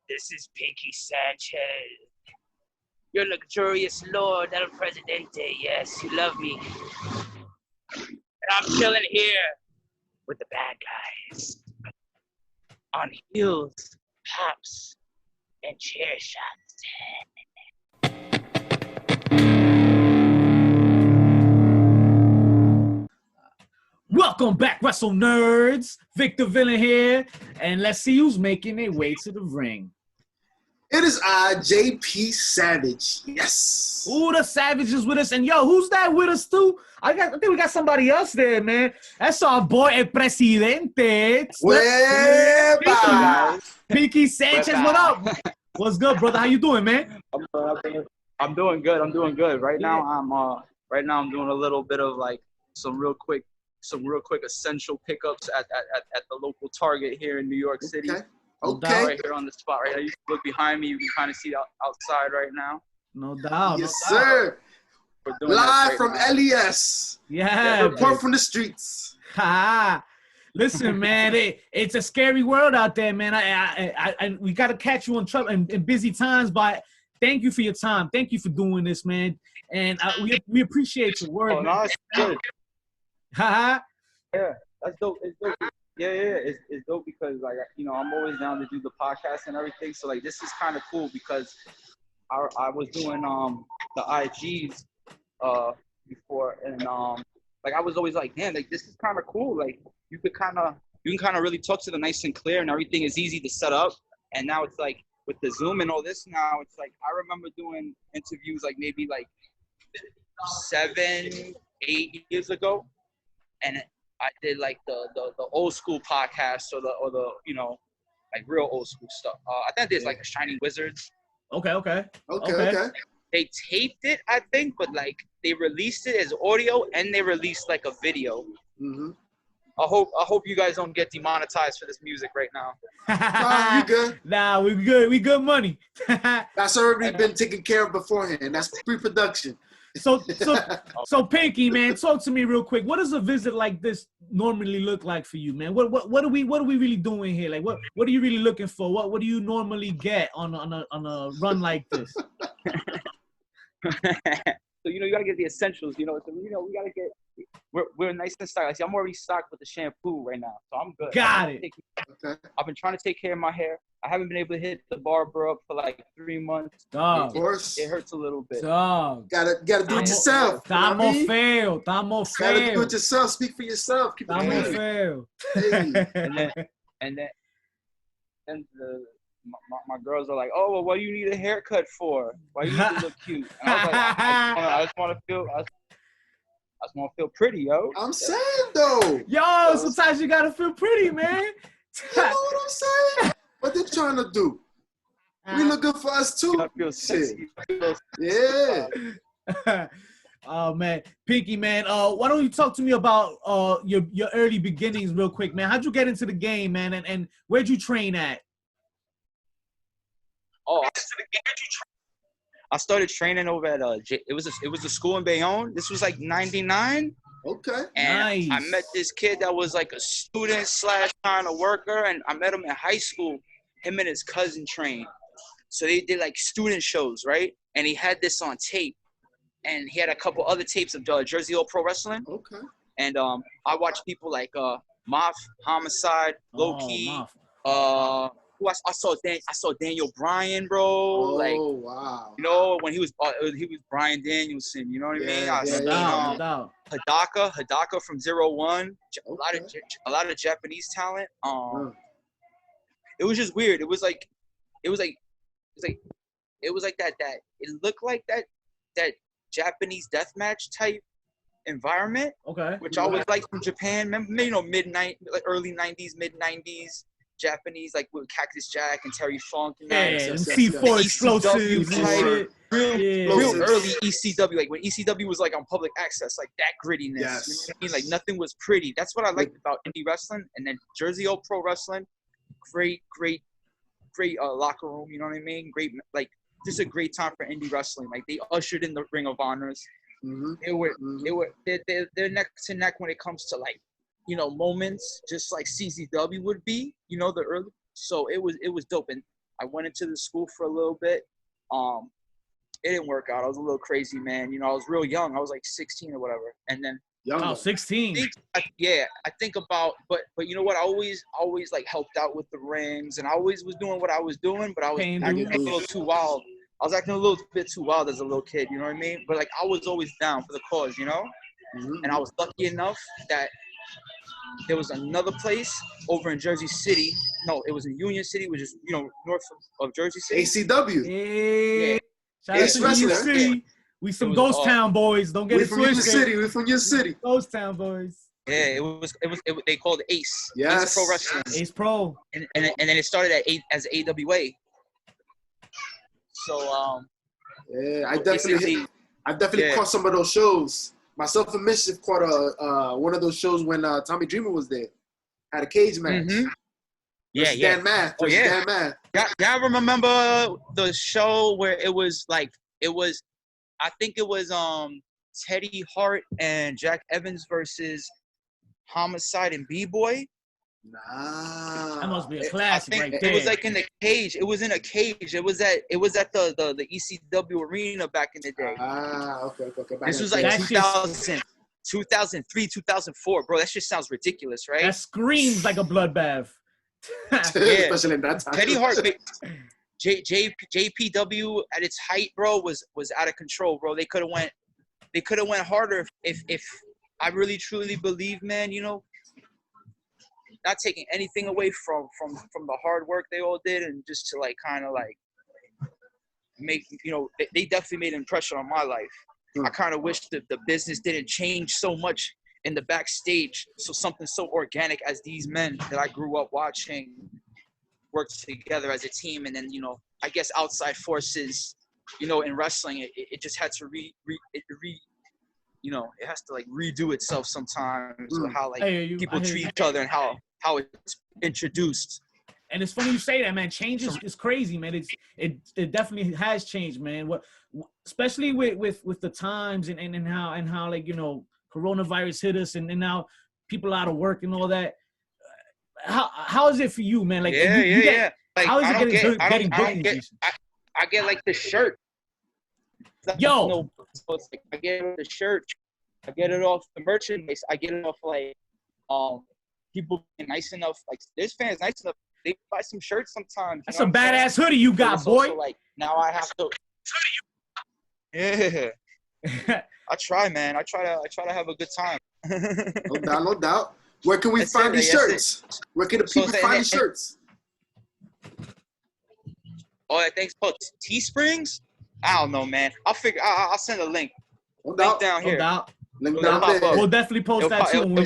This is Pinkie Sanchez. Your luxurious lord, El Presidente. Yes, you love me. And I'm chilling here with the bad guys. On heels, pops, and chair shots. Welcome back, Wrestle Nerds. Victor Villain here, and let's see who's making their way to the ring. It is I, JP Savage. Yes. Ooh, the Savage is with us, and yo, who's that with us too? I think we got somebody else there, man. That's our boy, El Presidente. Pinkie Sanchez, what up? What's good, brother? How you doing, man? I'm doing good. Right now, I'm doing a little bit of like some real quick essential pickups at the local Target here in New York City. Okay. Right here on the spot, right now. You can look behind me. You can kind of see outside right now. No doubt. Yes, sir. Live from LES. Yeah. Report from the streets. Listen, man, it's a scary world out there, man. We got to catch you in busy times, but thank you for your time. Thank you for doing this, man. And we appreciate your work. Oh, no, it's good. Yeah, that's dope. It's dope. Yeah. It's dope because, like, you know, I'm always down to do the podcast and everything. So, like, this is kind of cool because I was doing the IGs before, and like I was always like, man, like this is kind of cool. Like you can kind of really talk to them nice and clear, and everything is easy to set up. And now it's like with the Zoom and all this, now it's like I remember doing interviews like maybe like 7-8 years ago, and I did like the old school podcast or the you know, like real old school stuff. I think there's like the Shining Wizards. Okay. They taped it, I think, but like they released it as audio and they released like a video. Mm-hmm. I hope you guys don't get demonetized for this music right now. Nah, you good. Nah, we good. We good money. That's already been taken care of beforehand. That's pre-production. So Pinkie, man, talk to me real quick. What does a visit like this normally look like for you, man? What are we really doing here? Like what are you really looking for? What do you normally get on a run like this? So you gotta get the essentials. We gotta get. We're nice and stocked. I'm already stocked with the shampoo right now, so I'm good. Got it. I've been trying to take care of my hair. I haven't been able to hit the barber up for like 3 months. Of course. It hurts a little bit. Gotta do it yourself. Tamo fail. Gotta do it yourself. Speak for yourself. Keep it Tamo clean. fail. Hey. and then my girls are like, oh, well, what do you need a haircut for? Why do you need to look cute? And I was like, I just want to feel pretty, yo. I'm saying though. Yo, sometimes you gotta feel pretty, man. You know what I'm saying? What they trying to do? We look good for us too. You gotta feel sexy. Yeah. Oh man, Pinkie, man. Why don't you talk to me about your early beginnings real quick, man? How'd you get into the game, man? And where'd you train at? I started training over at it was a school in Bayonne. This was like '99. Okay. And Nice. I met this kid that was like a student / kind of worker, and I met him in high school. Him and his cousin trained. So they did like student shows, right? And he had this on tape, and he had a couple other tapes of Jersey Old Pro Wrestling. Okay. And I watched people like Moff, Homicide, Low Key. Who I saw Daniel Bryan, bro. Oh, wow. You know, when he was Bryan Danielson. You know what I mean? I seen Hidaka from 0-1. A lot of Japanese talent. It was just weird. It was like that. It looked like that Japanese deathmatch type environment. Okay. Which I always liked from Japan. Remember, early '90s, mid '90s. Japanese, like with Cactus Jack and Terry Funk and C4 explosives and shit. Real early ECW, like when ECW was like on public access, like that grittiness. Yes. You know what I mean? Like nothing was pretty. That's what I liked about indie wrestling. And then Jersey Old Pro Wrestling, great locker room. You know what I mean? Great, like just a great time for indie wrestling. Like they ushered in the Ring of Honors. They're neck to neck when it comes to like, moments, just like CZW would be, the early. So it was dope. And I went into the school for a little bit. It didn't work out. I was a little crazy, man. You know, I was real young. I was like 16 or whatever. And then Oh, 16. I think about, but you know what? I always like helped out with the rings, and I always was doing what I was doing, but I was acting a little too wild. I was acting a little bit too wild as a little kid, you know what I mean? But like I was always down for the cause, you know? And I was lucky enough that there was another place over in Jersey City. No, it was in Union City, which is, you know, north of Jersey City. ACW. Yeah. Shout out to Union City. We some Ghost Town boys. Don't get it twisted. We're from your city. Ghost Town boys. Yeah, it was they called it Ace. Yes. Ace Pro Wrestling. Ace Pro. And then it started as AWA. So yeah, I definitely caught some of those shows. Myself and Mischief caught one of those shows when Tommy Dreamer was there. Had a cage match. Yeah. Dan Math. Oh, yeah. Dan Math. Y'all remember the show where it was I think it was Teddy Hart and Jack Evans versus Homicide and B-Boy. Nah. That must be a classic right there. It was like in the cage. It was in a cage. It was at the ECW arena back in the day. Okay. This was like 2003, 2004. Bro, that shit sounds ridiculous, right? That screams like a bloodbath. Especially in that time. Teddy Hart, JPW at its height, bro, was out of control, bro. They could have went harder if I really truly believe, man, you know, not taking anything away from the hard work they all did, and just to like kind of like make, you know, they definitely made an impression on my life. I kind of wish that the business didn't change so much in the backstage, so something so organic as these men that I grew up watching work together as a team, and then, you know, I guess outside forces, you know, in wrestling, it just had to you know, it has to like redo itself sometimes with how like people treat each other and how it's introduced. And it's funny you say that, man. Change is crazy, man. It definitely has changed, man. Especially with the times and how like, you know, coronavirus hit us and now people out of work and all that. How is it for you, man? Like, yeah. Like, how is it getting bookings? I get like the shirt. Yo. So it's like, I get the shirt. I get it off the merchandise. I get it off like people being nice enough. Like, there's fans nice enough. They buy some shirts sometimes. That's a badass hoodie you got, boy. Also, like, now I have to. Yeah. I try, man. I try to have a good time. No doubt. Where can we find these shirts? Where can the people find these shirts? Oh, thanks. Teesprings? I don't know, man. I'll send a link. No doubt. Link down here. No doubt. Link down there. We'll definitely post that too when we'll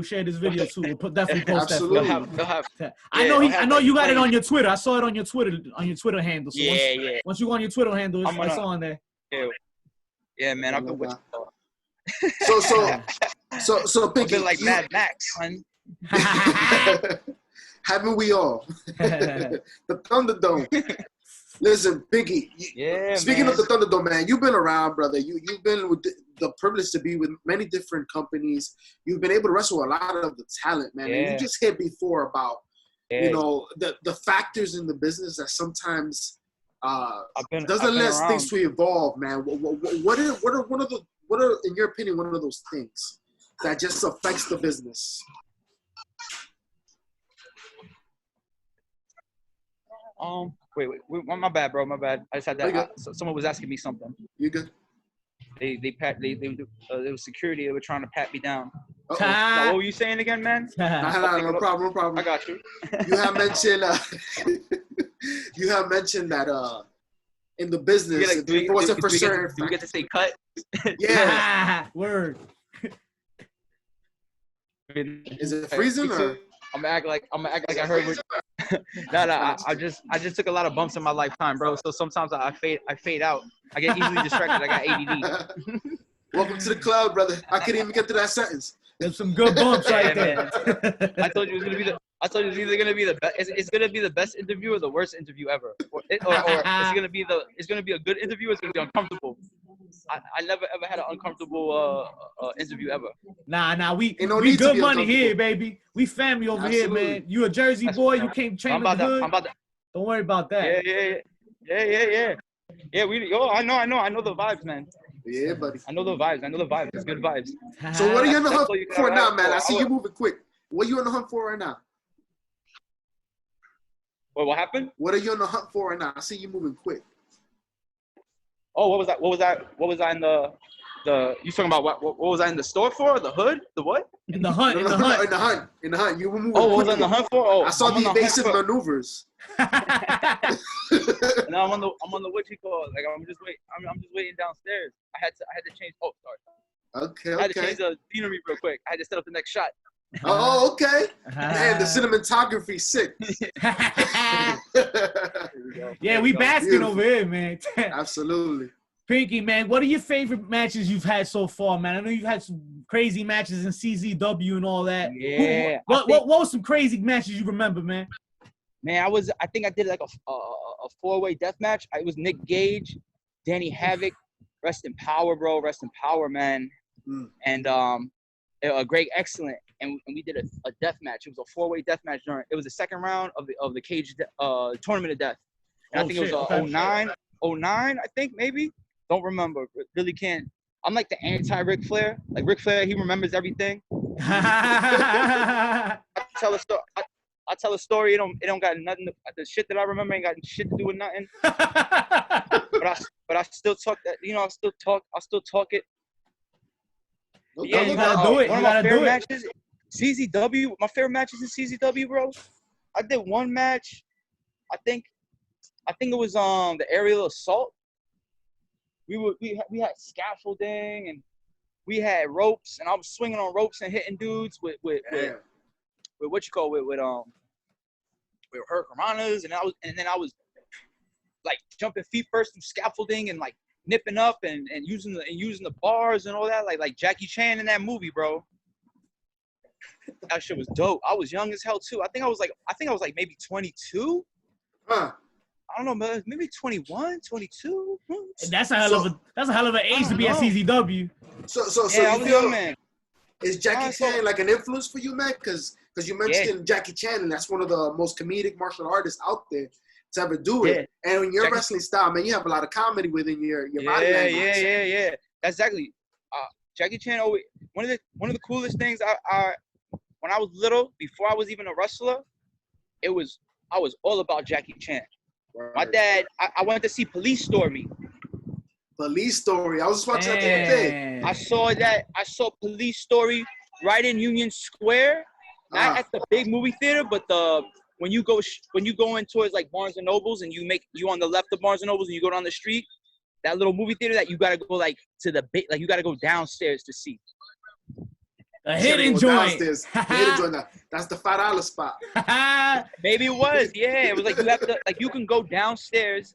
share this video too. We'll definitely post that. I know you got it on your Twitter. I saw it on your Twitter handle. So once you go on your Twitter handle, it's on there. Yeah, man. I've been with you. So Pinkie, been like Mad Max, son. Haven't we all? The Thunderdome. Listen, Pinkie. Speaking of the Thunderdome, man, you've been around, brother. You've been with the privilege to be with many different companies. You've been able to wrestle a lot of the talent, man. And you just hit before about you know the factors in the business that sometimes doesn't let things to evolve, man. What are in your opinion one of those things that just affects the business? Wait, my bad, bro. My bad. I just had that. Someone was asking me something. You good? It was security. They were trying to pat me down. No, what were you saying again, man? No problem. I got you. You have mentioned. That in the business, do we get to say cut? Yeah. Word. Is it freezing or? I'm gonna act like I heard what. No. I just took a lot of bumps in my lifetime, bro. So sometimes I fade out. I get easily distracted. I got ADD. Welcome to the club, brother. I couldn't even get to that sentence. There's some good bumps right there. Man. I told you it was either gonna be the best. It's gonna be the best interview or the worst interview ever, or it's gonna be a good interview. Or it's gonna be uncomfortable. I never ever had an uncomfortable interview ever. Nah, we good money here, baby. We family over here, man. You a Jersey boy, you came train in the hood. Don't worry about that. Yeah. I know the vibes, man. Yeah, buddy. I know the vibes. It's good vibes. So what are you on the hunt you for gotta now, have man? for- I see you moving quick. What are you on the hunt for right now? What happened? What are you on the hunt for right now? I see you moving quick. Oh, what was that? What was I in the you talking about what was I in the store for? The hood? The what? In the hunt. No, In the hunt. hunt. In the hunt. You were moving Oh, what was I quickly. in the hunt for? Oh, I saw I'm on the hunt evasive for- maneuvers. No, I'm on the what you call it. Like I'm just waiting downstairs. I had to change. Oh, sorry. Okay. I had to change the scenery real quick. I had to set up the next shot. Oh, okay. Man, the cinematography sick. Yeah, we basking Beautiful. over here, man. Absolutely. Pinkie, man, what are your favorite matches you've had so far, man? I know you've had some crazy matches in CZW and all that. Yeah. What was some crazy matches you remember, man? Man, I think I did like a 4-way death match. It was Nick Gage, Danny Havoc, rest in power, bro, rest in power, man. And a Great Excellent, and we did a death match. It was a 4-way death match. It was the second round of the cage tournament of death. And I think it was 09, I think maybe. Don't remember. Really can't. I'm like the anti-Ric Flair. Like Ric Flair, he remembers everything. I tell a story. It don't got nothing. The shit that I remember ain't got shit to do with nothing. but I still talk that. You know, I still talk it. Okay. You gotta do it. One of my favorite matches, CZW. My favorite matches in CZW, bro. I did one match. I think it was the aerial assault. We had scaffolding and we had ropes, and I was swinging on ropes and hitting dudes with what you call with hurricanranas, and then I was like jumping feet first through scaffolding and like nipping up and using the bars and all that like Jackie Chan in that movie, bro. That shit was dope. I was young as hell too. I think I was like maybe 22. Huh. I don't know, man. Maybe 21, 22. That's a hell of an age to be at CZW. So yeah, I you was feel, young, man. is Jackie Chan like an influence for you, man? Because you mentioned Jackie Chan, and that's one of the most comedic martial artists out there to ever do it. Yeah. And in your wrestling style, man, you have a lot of comedy within your body language. Yeah. Exactly. Jackie Chan always one of the coolest things I when I was little, before I was even a wrestler, I was all about Jackie Chan. Right. My dad, I went to see Police Story. Police Story. I was just watching that the other day. I saw Police Story right in Union Square, not at the big movie theater, but when you go in towards like Barnes and Nobles and you on the left of Barnes and Nobles and you go down the street, that little movie theater that you gotta go like to the big, like you gotta go downstairs to see. A hidden joint. That's the $5 spot. Maybe it was. Yeah, it was like you have to you can go downstairs.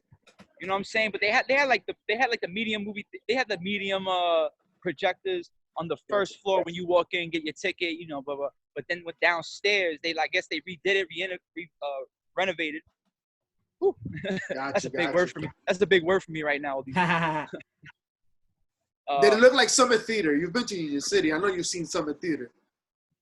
You know what I'm saying? But they had like the medium movie. They had the medium projectors on the first floor when you walk in, get your ticket. You know, blah blah. But then with downstairs, I guess they redid it, renovated. That's a big word for me. That's a big word for me right now. Did it look like Summit Theater? You've been to Union City. I know you've seen Summit Theater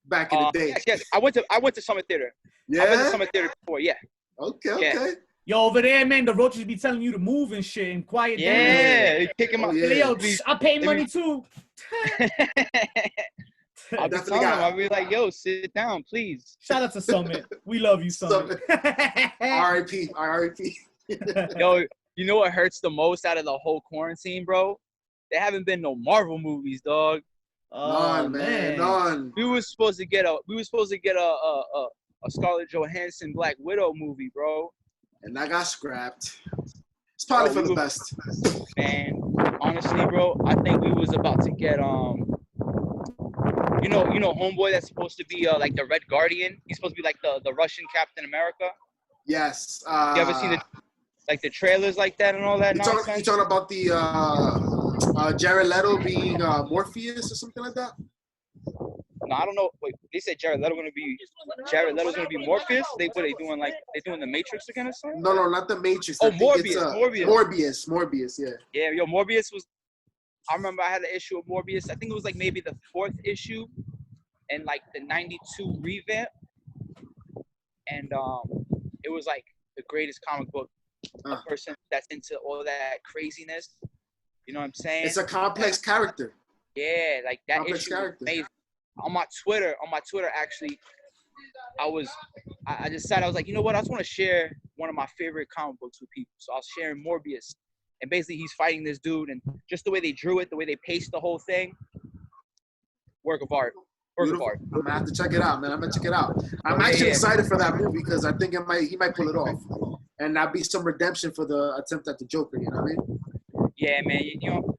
back in the day. Yes. I went to Summit Theater. Yeah. I've been to Summit Theater before. Yeah. Okay. Yo, over there, man, the roaches be telling you to move and shit and quiet down. Yeah, they kicking my. Yo, I pay money too. I'll be telling them. I'll be like, yo, sit down, please. Shout out to Summit. We love you, Summit. R.I.P. Yo, you know what hurts the most out of the whole quarantine, bro? There haven't been no Marvel movies, dog. None, man. None. We were supposed to get a Scarlett Johansson Black Widow movie, bro. And that got scrapped. It's probably for the best. Man, honestly, bro, I think we was about to get you know, homeboy that's supposed to be like the Red Guardian. He's supposed to be like the Russian Captain America. Yes. You ever seen the trailers like that and all that? You talking about the Jared Leto being Morpheus or something like that? No, I don't know. Wait, they said Jared Leto's gonna be Morpheus. They doing the Matrix again or something? No, not the Matrix. Oh, Morbius. Morbius, yeah. Yeah, yo, Morbius was. I remember I had an issue with Morbius. I think it was like maybe the 4th issue, and like the '92 revamp, and it was like the greatest comic book a person that's into all that craziness. You know what I'm saying? It's a complex character. Yeah, like that complex issue character. was amazing. On my Twitter, actually, I decided, I was like, you know what? I just want to share one of my favorite comic books with people. So I was sharing Morbius. And basically he's fighting this dude, and just the way they drew it, the way they paced the whole thing, work of art. I'm gonna have to check it out, man. I'm gonna check it out. I'm actually excited for that movie because I think he might pull it off, and that'd be some redemption for the attempt at the Joker. You know what I mean? Yeah, man. You know,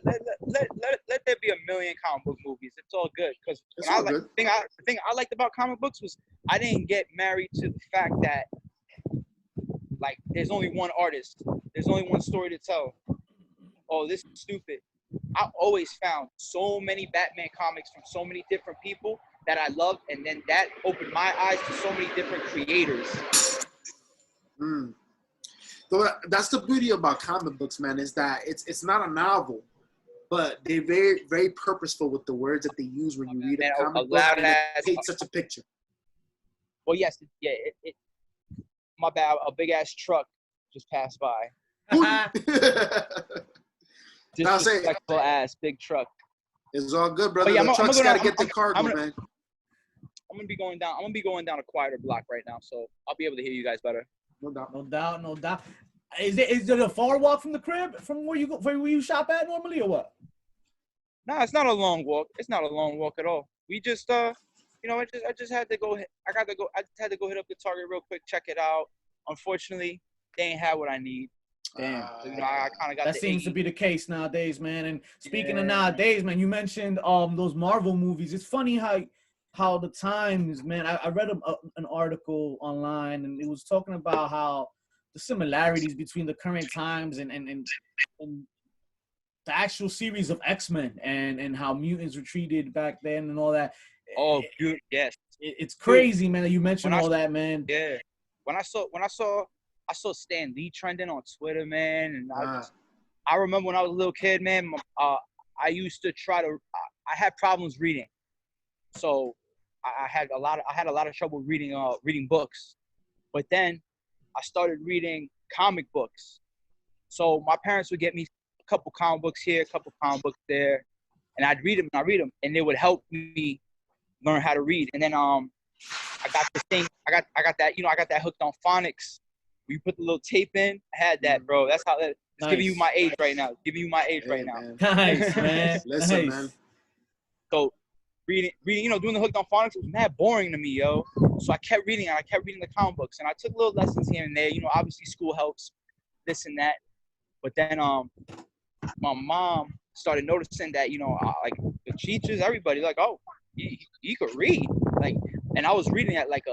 let there be a million comic book movies. It's all good because the thing I liked about comic books was I didn't get married to the fact that like there's only one artist, there's only one story to tell. Oh, this is stupid. I always found so many Batman comics from so many different people that I loved, and then that opened my eyes to so many different creators. So that's the beauty about comic books, man, is that it's not a novel, but they're very, very purposeful with the words that they use when you read a comic book and it paints such a picture. Well, yes, yeah, my bad, a big-ass truck just passed by. Disrespectful ass big truck. It's all good, brother. The truck's gotta get the cargo, man. I'm gonna be going down a quieter block right now, so I'll be able to hear you guys better. No doubt. No doubt. Is it a far walk from the crib, from where you shop at normally, or what? Nah, it's not a long walk. It's not a long walk at all. We just I just had to go. I just had to go hit up the Target real quick, check it out. Unfortunately, they ain't have what I need. Damn. So, I kind of got that seems to be the case nowadays, man. And speaking of nowadays, man, you mentioned those Marvel movies. It's funny how the times, man. I read an article online, and it was talking about how the similarities between the current times and the actual series of X-Men and how mutants were treated back then and all that. Oh, dude, yes. It's crazy, man. That you mentioned all that, man. Yeah. When I saw Stan Lee trending on Twitter, man, and I remember when I was a little kid, man. I used to I had problems reading, so I had a lot of trouble reading books. But then I started reading comic books. So my parents would get me a couple comic books here, a couple comic books there, and I'd read them, and it would help me learn how to read. And then I got this thing, I got that, I got that hooked on phonics. You put the little tape in. I had that, bro. That's how that. It's nice. Giving you my age right now. Man. Nice, man. Listen, man. So reading, doing the hooked on phonics was mad boring to me, yo. So I kept reading the comic books, and I took little lessons here and there. Obviously school helps, this and that. But then my mom started noticing that, like the teachers, everybody, like, oh, you could read, like, and I was reading at like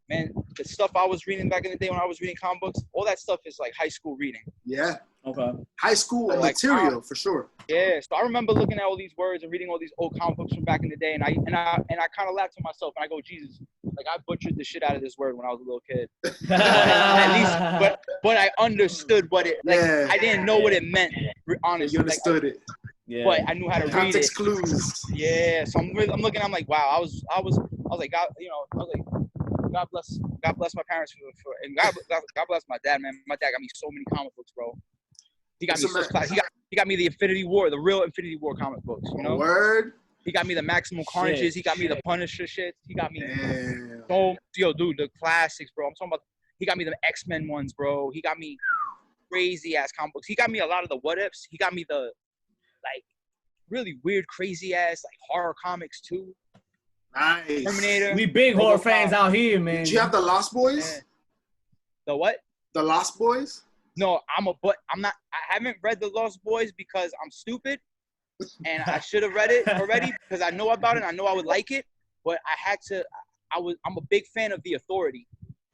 man, the stuff I was reading back in the day when I was reading comic books, all that stuff is like high school reading. Yeah. Okay. High school material for sure. Yeah. So I remember looking at all these words and reading all these old comic books from back in the day, and I kind of laughed to myself, and I go, Jesus, like I butchered the shit out of this word when I was a little kid. At least, but I understood what it. Like, yeah. I didn't know what it meant. Honestly, you understood it. Yeah. But I knew how to read it. Context clues. Yeah. So I'm looking. I'm like, wow. I was like, God, I was like, God bless my parents and God bless my dad, man. My dad got me so many comic books, bro. He got me he got me the Infinity War, the real Infinity War comic books, Word. He got me the Maximum Carnages. He got me the Punisher shit. He got me the classics, bro. I'm talking about. He got me the X-Men ones, bro. He got me crazy ass comic books. He got me a lot of the what ifs. He got me the like really weird, crazy ass like horror comics too. Nice. Terminator. We big horror fans out here, man. Did you have the Lost Boys? Yeah. The what? The Lost Boys? No, I'm not. I haven't read the Lost Boys because I'm stupid, and I should have read it already because I know about it. I know I would like it, but I had to. I'm a big fan of The Authority.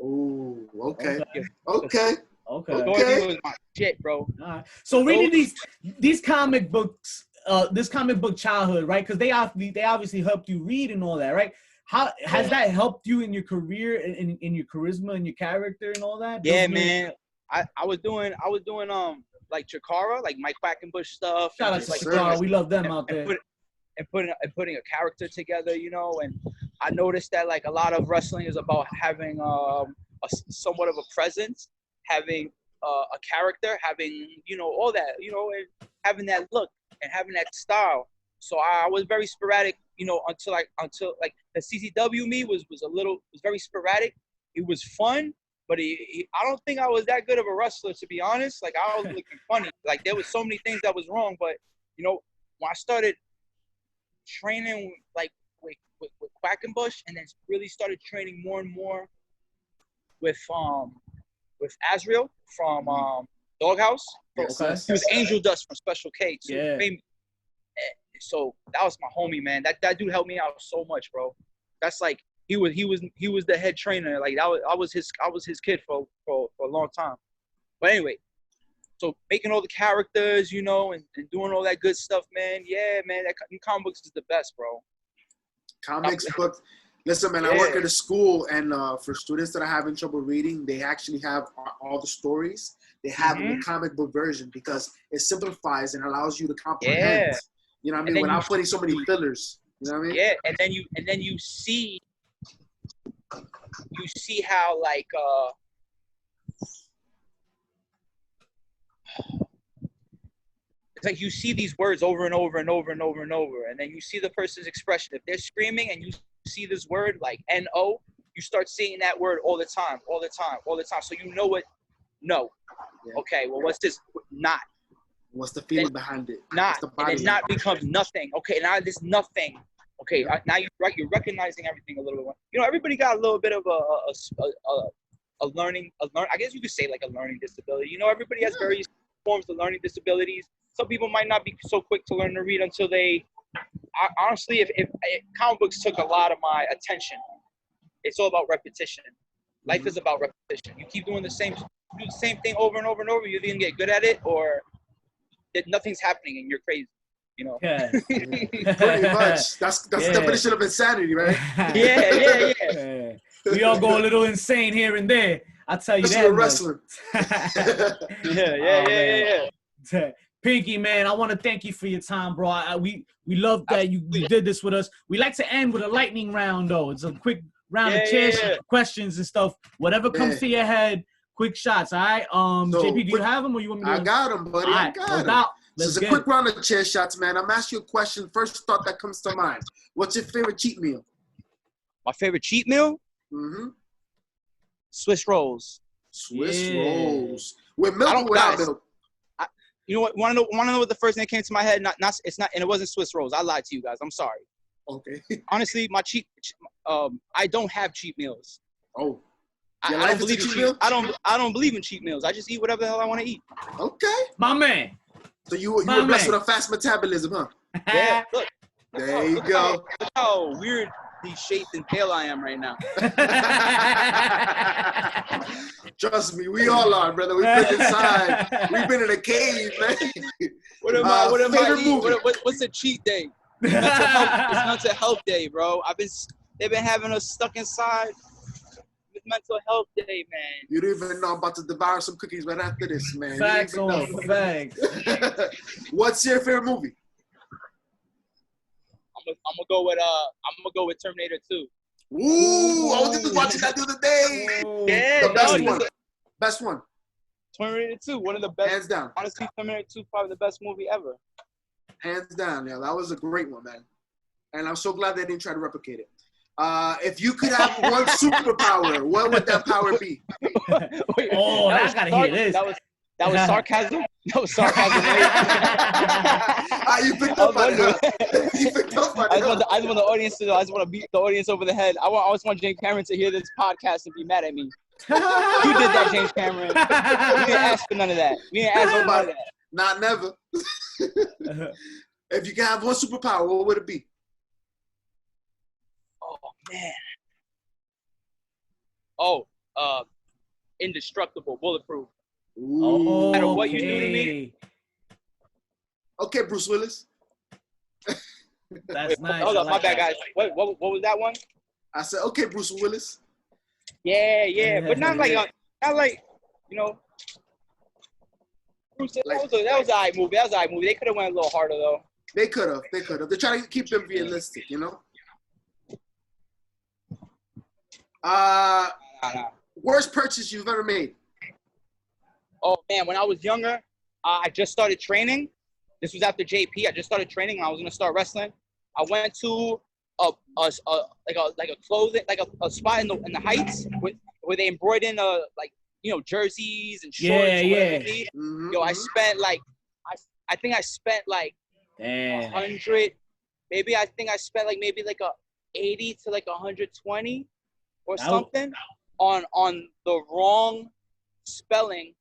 Oh, okay. Okay. Authority was my shit, bro. All right. So reading these comic books, this comic book childhood, right? Because they obviously helped you read and all that, right? How has that helped you in your career, in your charisma and your character and all that? Yeah, man. I was doing like Chikara, like Mike Quackenbush stuff. Shout out to Chikara. We love them out there. Putting a character together, and I noticed that like a lot of wrestling is about having somewhat of a presence, having a character, having, all that, and having that look and having that style. So I was very sporadic, until like the CCW me was very sporadic. It was fun, but I don't think I was that good of a wrestler, to be honest. Like, I was looking funny. Like, there was so many things that was wrong, but when I started training like with Quackenbush, and then really started training more and more with Azrael from Doghouse. Okay. He was Angel Dust from Special K too. Yeah. So that was my homie, man. That dude helped me out so much, bro. That's like he was the head trainer. Like, I was his kid for a long time. But anyway, so making all the characters, and doing all that good stuff, man. Yeah, man. That comic books is the best, bro. Comics books. Listen, man, I work at a school, and for students that are having trouble reading, they actually have all the stories. They have the comic book version because it simplifies and allows you to comprehend. Yeah. You know what I mean? Without putting so many fillers. You know what I mean? Yeah, and then you see how, like, it's like you see these words over and over and over and over and over, and then you see the person's expression. If they're screaming and you see this word like N-O, you start seeing that word all the time. So you know what? No. Yeah. Okay, well, what's this? Not. What's the feeling behind it? Not. And then not becomes nothing. Okay, now this nothing. Okay, now you're recognizing everything a little bit. Everybody got a little bit of a learning. I guess you could say like a learning disability. Everybody has various forms of learning disabilities. Some people might not be so quick to learn to read until they. Honestly, if comic books took a lot of my attention, it's all about repetition. Life is about repetition. You keep doing the same thing over and over and over. You're either gonna get good at it, or that nothing's happening and you're crazy. Yeah. Pretty much. That's the definition of insanity, right? Yeah. We all go a little insane here and there. I tell you Especially that. Wrestling. Yeah. Pinkie, man, I want to thank you for your time, bro. We love that you did this with us. We like to end with a lightning round, though. It's a quick round of questions and stuff. Whatever comes to your head, quick shots, all right? JP, do you have them, or you want me to? I got them, buddy. I got them. This is a quick round of chair shots, man. I'm asking you a question. First thought that comes to mind. What's your favorite cheat meal? My favorite cheat meal? Mm-hmm. Swiss rolls. Swiss rolls. With milk or without milk? You know what? Want to know what the first thing that came to my head? It's not, and it wasn't Swiss rolls. I lied to you guys. I'm sorry. Okay. Honestly, I don't have cheat meals. Oh. I don't believe in cheat. I don't believe in cheat meals. I just eat whatever the hell I want to eat. Okay. My man. So you were blessed with a fast metabolism, huh? Yeah. Look. There you go. Look how weirdly shaped and pale I am right now. Trust me, we all are, brother. We've been inside. We've been in a cave, man. What am I eating? What's a cheat day? It's mental health day, bro. They've been having us stuck inside. It's mental health day, man. You don't even know I'm about to devour some cookies right after this, man. Facts on facts. What's your favorite movie? I'm gonna go with Terminator 2. Ooh, I was just watching that the other day. Yeah, the best one. Best one. Terminator 2, one of the best. Hands down. Honestly, Terminator 2 probably the best movie ever. Hands down, yeah. That was a great one, man. And I'm so glad they didn't try to replicate it. If you could have one superpower, what would that power be? Wait, I gotta hear this. That was sarcasm. That was sarcasm. You picked up on it. You picked up on it. I just want the audience to know. I just want to beat the audience over the head. I just want James Cameron to hear this podcast and be mad at me. You did that, James Cameron. We didn't ask for none of that. We didn't ask for none of that. Not never. If you could have one superpower, what would it be? Oh man. Indestructible, bulletproof. Ooh, no matter what you do to me. Okay, Bruce Willis. That's nice. Hold up, my bad, guys. What was that one? I said, okay, Bruce Willis. Yeah, but not like you know. Bruce, that was an alright movie. They could have went a little harder though. They could have. They're trying to keep them realistic, you know. Nah. Worst purchase you've ever made? Oh man, when I was younger, I just started training. This was after JP. I just started training and I was gonna start wrestling. I went to a clothing a spot in the Heights where they embroidered in jerseys and shorts. Yeah. Yo, I spent I think I spent like 100. Maybe I think I spent maybe a 80 to 120 or something on the wrong spelling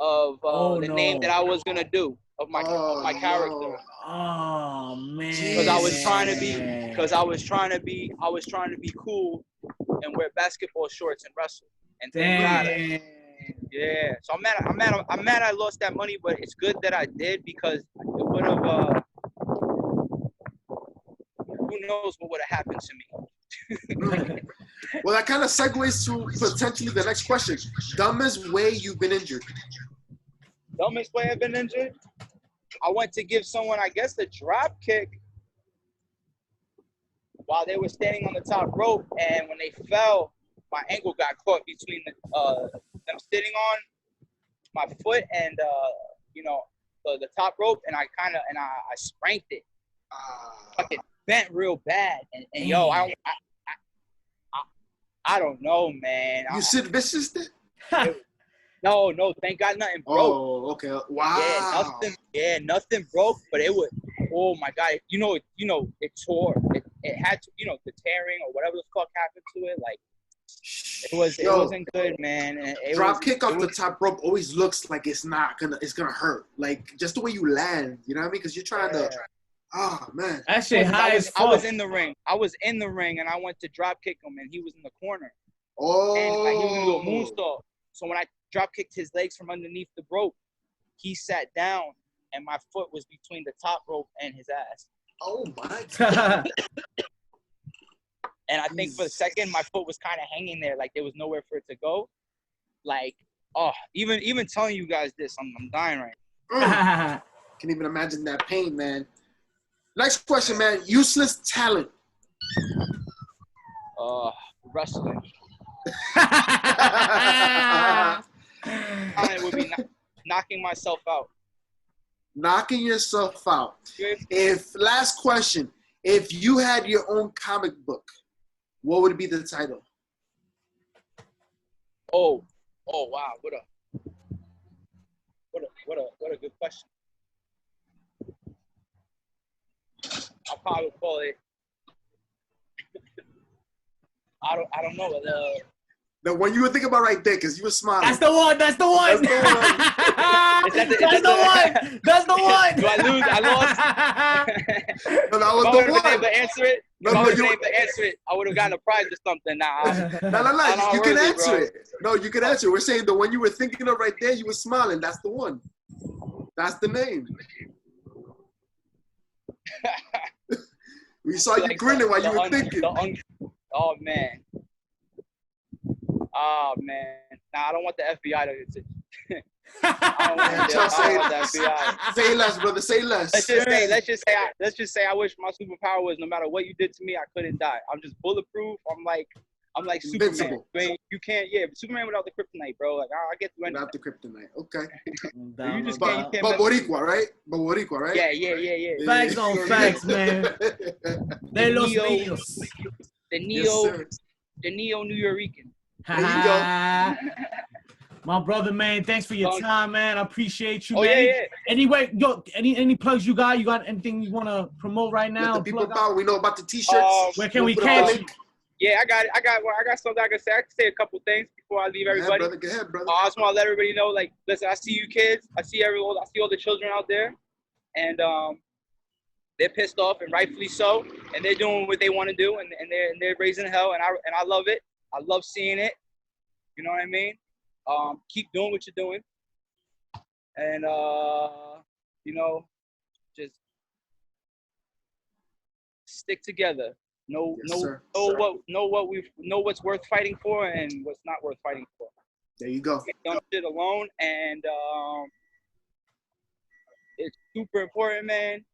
of the name that I was gonna do of my character. No. Oh man. Because I was trying to be cool and wear basketball shorts and wrestle. And thank God. Yeah. So I'm mad I lost that money, but it's good that I did because it would have who knows what would have happened to me. Well, that kind of segues to potentially the next question. Dumbest way you've been injured? Dumbest way I've been injured? I went to give someone, I guess, a drop kick while they were standing on the top rope, and when they fell, my ankle got caught between them sitting on my foot and the top rope, and I spranked it. Fucking bent real bad, and yo, I don't know, man. You Sid Vicious it? No, thank God nothing broke. Oh, okay. Wow. Nothing broke, but it would. Oh my God, it tore. It had to, the tearing or whatever the fuck happened to it. Like, it wasn't good, man. And drop kick off the top rope always looks like it's gonna hurt. Like just the way you land, you know what I mean? Because you're trying to. Oh man, that shit high as fuck. I was in the ring, and I went to drop kick him, and he was in the corner. Oh. And he was gonna do a moonsault. So when I drop kicked his legs from underneath the rope, he sat down, and my foot was between the top rope and his ass. Oh my God. And I think for a second, my foot was kind of hanging there, like there was nowhere for it to go. Like, even telling you guys this, I'm dying right now. Can't even imagine that pain, man. Next question, man. Useless talent. Wrestling. It would be knocking myself out. Knocking yourself out. Last question. If you had your own comic book, what would be the title? Oh wow, what a good question. I'll probably call it. I don't know. The one you were thinking about right there, because you were smiling. That's the one. That's the one. That's the one. That's the one. Do I lose? I lost. No, that was if the I would have one. been able to answer it, if I would have been able to answer it, I would have gotten a prize or something. No. You can answer it. No, you can answer it. We're saying the one you were thinking of right there, you were smiling. That's the one. That's the name. We saw you grinning while you were thinking. Oh man. Nah, I don't want the FBI to. I don't want the FBI. Say less, brother. Say less. Let's just say I wish my superpower was no matter what you did to me, I couldn't die. I'm just bulletproof. I'm like Superman. You can't. Yeah, Superman without the kryptonite, bro. Like I get through anything. Without the kryptonite. Okay. You just can't. But Boricua, right? Yeah. Facts on facts, man. De los míos. The Neo New Yorican. There you go. My brother, man, thanks for your time, man. I appreciate you, man. Yeah. Anyway, any plugs you got? You got anything you want to promote right now? Let the people know. We know about the t-shirts. Where can we catch you? Yeah, I got something I can say. I can say a couple things before I leave everybody. Go ahead, brother. I just want to let everybody know, like, listen, I see you kids. I see all the children out there, and they're pissed off, and rightfully so. And they're doing what they want to do, and they're raising hell, and I love it. I love seeing it. You know what I mean? Keep doing what you're doing, and just stick together. Know what's worth fighting for and what's not worth fighting for. There you go. Get done shit alone, and it's super important, man.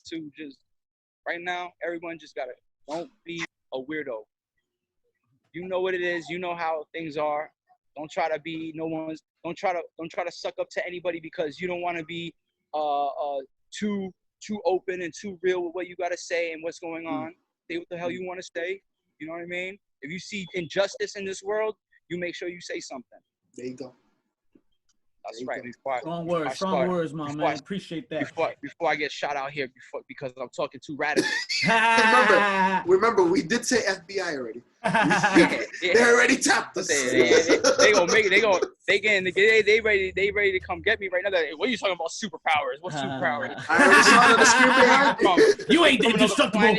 To just right now, everyone just don't be a weirdo. You know what it is. You know how things are. Don't try to be don't try to suck up to anybody because you don't want to be too open and too real with what you got to say and what's going on. Say what the hell you want to say. You know what I mean? If you see injustice in this world, you make sure you say something. There you go. That's right. Strong words, my man. Appreciate that. Before I get shot out here, because I'm talking too radical. remember, we did say FBI already. They already tapped us. They gonna make it. They ready to come get me right now. What are you talking about? Superpowers? What superpowers? I already saw the script behind you ain't indestructible.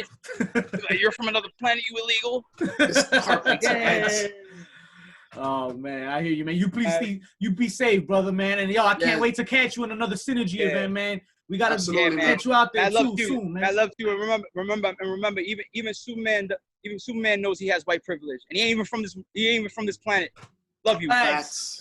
You're from another planet. You illegal? Oh man, I hear you, man. You be safe, brother, man. And yo, I can't wait to catch you in another synergy event, man. We gotta get you out there soon, man. I love you. And remember, even Superman knows he has white privilege, and he ain't even from this planet. Love you. Facts.